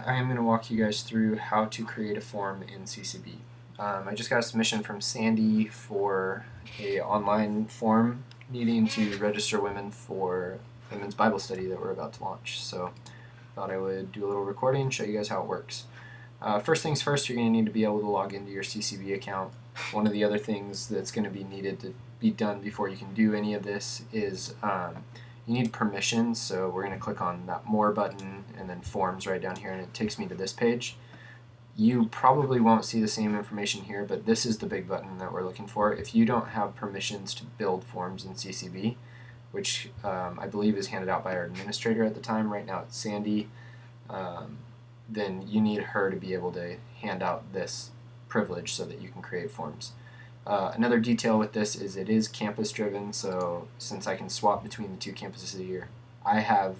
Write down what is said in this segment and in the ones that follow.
I am going to walk you guys through how to create a form in CCB. I just got a submission from Sandy for a online form needing to register women for women's Bible study that we're about to launch. So thought I would do a little recording, show you guys how it works. First things first, you're going to need to be able to log into your CCB account. One of the other things that's going to be needed to be done before you can do any of this is you need permissions. So we're going to click on that More button and then Forms right down here, and it takes me to this page. You probably won't see the same information here, but this is the big button that we're looking for. If you don't have permissions to build forms in CCB, which I believe is handed out by our administrator at the time, right now it's Sandy, then you need her to be able to hand out this privilege so that you can create forms. Another detail with this is it is campus driven, so since I can swap between the two campuses a year, I have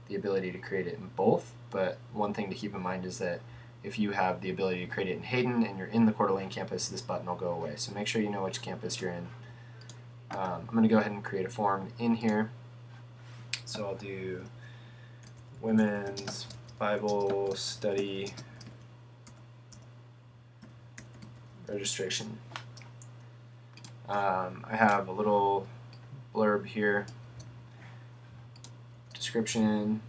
the ability to create it in both, but one thing to keep in mind is that if you have the ability to create it in Hayden and you're in the Coeur d'Alene campus, this button will go away. So make sure you know which campus you're in. I'm going to go ahead and create a form in here. So I'll do Women's Bible Study Registration. I have a little blurb here, description,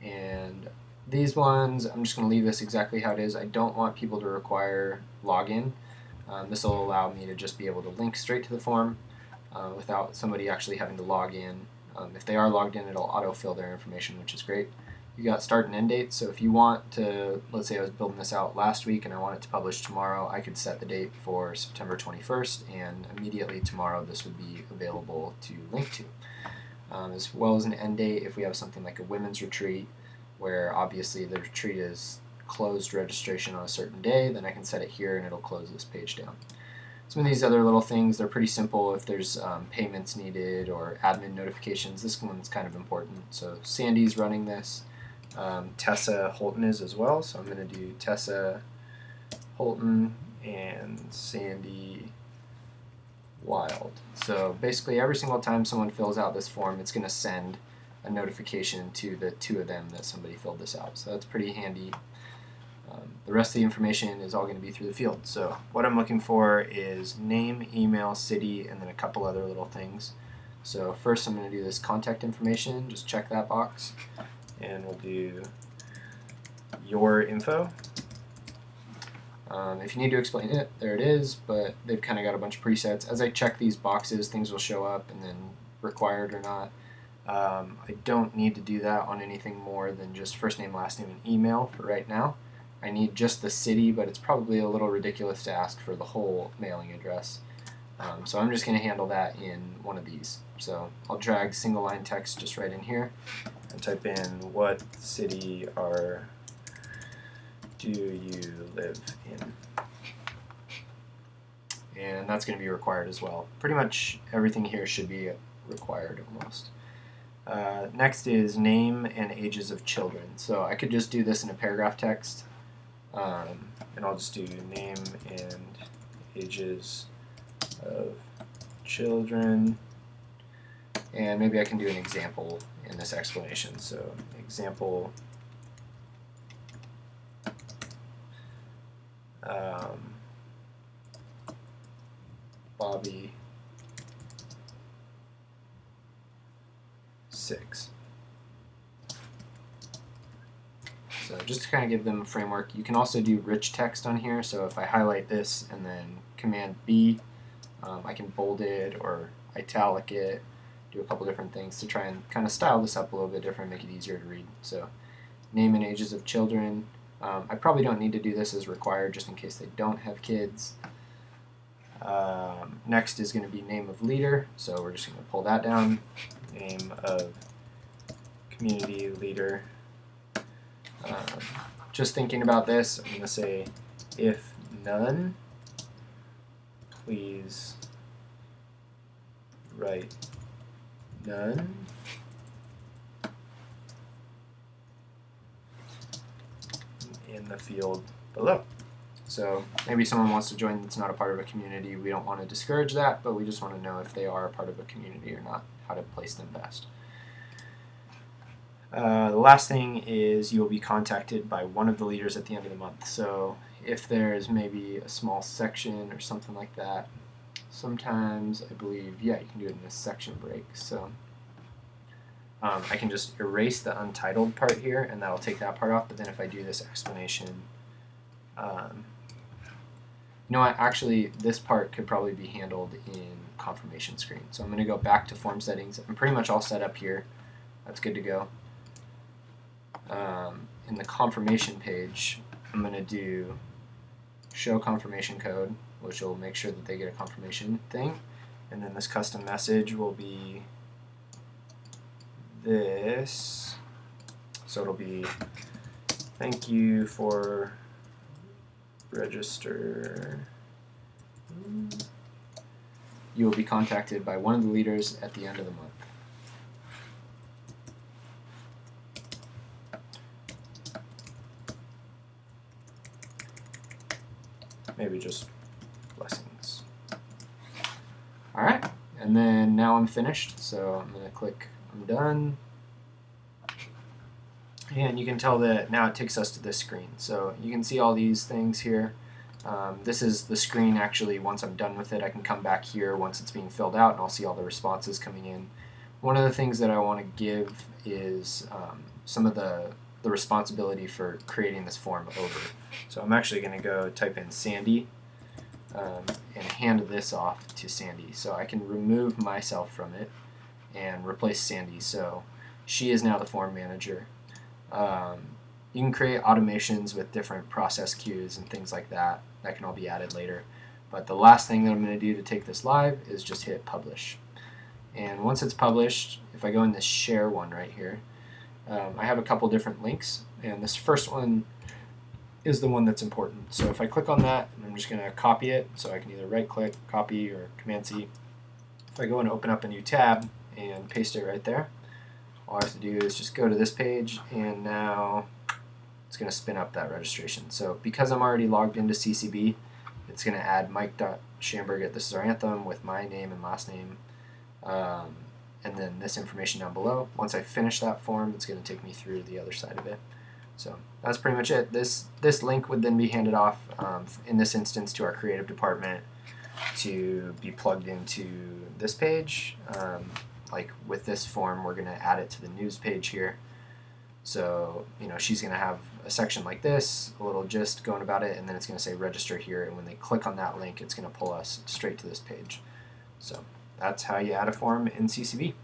and these ones, I'm just going to leave this exactly how it is. I don't want people to require login. This will allow me to just be able to link straight to the form without somebody actually having to log in. If they are logged in, it'll autofill their information, which is great. You got start and end dates, so if you want to, let's say I was building this out last week and I want it to publish tomorrow, I could set the date for September 21st, and immediately tomorrow this would be available to link to. As well as an end date if we have something like a women's retreat, where obviously the retreat is closed registration on a certain day, then I can set it here and it'll close this page down. Some of these other little things, they're pretty simple. If there's payments needed or admin notifications, this one's kind of important. So Sandy's running this. Tessa Holton is as well, so I'm going to do Tessa Holton and Sandy Wild. So basically every single time someone fills out this form, it's going to send a notification to the two of them that somebody filled this out. So that's pretty handy. The rest of the information is all going to be through the field. So what I'm looking for is name, email, city, and then a couple other little things. So first I'm going to do this contact information, just check that box, and we'll do your info. If you need to explain it, there it is, but they've kind of got a bunch of presets. As I check these boxes, things will show up and then required or not. I don't need to do that on anything more than just first name, last name, and email for right now. I need just the city, but it's probably a little ridiculous to ask for the whole mailing address. So I'm just going to handle that in one of these. So I'll drag single line text just right in here and type in what city do you live in? And that's going to be required as well. Pretty much everything here should be required almost. Next is name and ages of children. So I could just do this in a paragraph text, and I'll just do name and ages of children, and maybe I can do an example in this explanation. So example, Bobby 6. So just to kind of give them a framework. You can also do rich text on here, so if I highlight this and then Command B, I can bold it or italic it, do a couple different things to try and kind of style this up a little bit different, make it easier to read. So name and ages of children. I probably don't need to do this as required just in case they don't have kids. Next is going to be name of leader, so we're just going to pull that down. Name of community leader. Just thinking about this, I'm going to say if none, please write none. In the field below. So maybe someone wants to join that's not a part of a community. We don't want to discourage that, but we just want to know if they are a part of a community or not, how to place them best. The last thing is you'll be contacted by one of the leaders at the end of the month. So if there's maybe a small section or something like that, sometimes I believe, yeah, you can do it in a section break. So I can just erase the untitled part here, and that'll take that part off. But then if I do this explanation, you know what, actually this part could probably be handled in confirmation screen. So I'm going to go back to form settings. I'm pretty much all set up here. That's good to go. In the confirmation page, I'm going to do show confirmation code, which will make sure that they get a confirmation thing. And then this custom message will be this. So it'll be thank you for register. You will be contacted by one of the leaders at the end of the month. Maybe just blessings. Alright, and then now I'm finished, so I'm going to click I'm done. And you can tell that now it takes us to this screen. So you can see all these things here. This is the screen actually once I'm done with it. I can come back here once it's being filled out and I'll see all the responses coming in. One of the things that I want to give is some of the responsibility for creating this form over. So I'm actually going to go type in Sandy and hand this off to Sandy. So I can remove myself from it and replace Sandy. So she is now the form manager. You can create automations with different process queues and things like that. That can all be added later. But the last thing that I'm going to do to take this live is just hit publish. And once it's published, if I go in this share one right here, I have a couple different links. And this first one is the one that's important. So if I click on that, I'm just going to copy it. So I can either right click, copy, or Command C. If I go and open up a new tab and paste it right there, all I have to do is just go to this page, and now it's going to spin up that registration. So because I'm already logged into CCB, it's going to add Mike.Schamberg at This Is Our Anthem with my name and last name, and then this information down below. Once I finish that form, it's going to take me through the other side of it. So that's pretty much it. This link would then be handed off, in this instance, to our creative department to be plugged into this page. Like with this form, we're going to add it to the news page here. So, you know, she's going to have a section like this, a little gist going about it, and then it's going to say register here, and when they click on that link, it's going to pull us straight to this page. So that's how you add a form in CCB.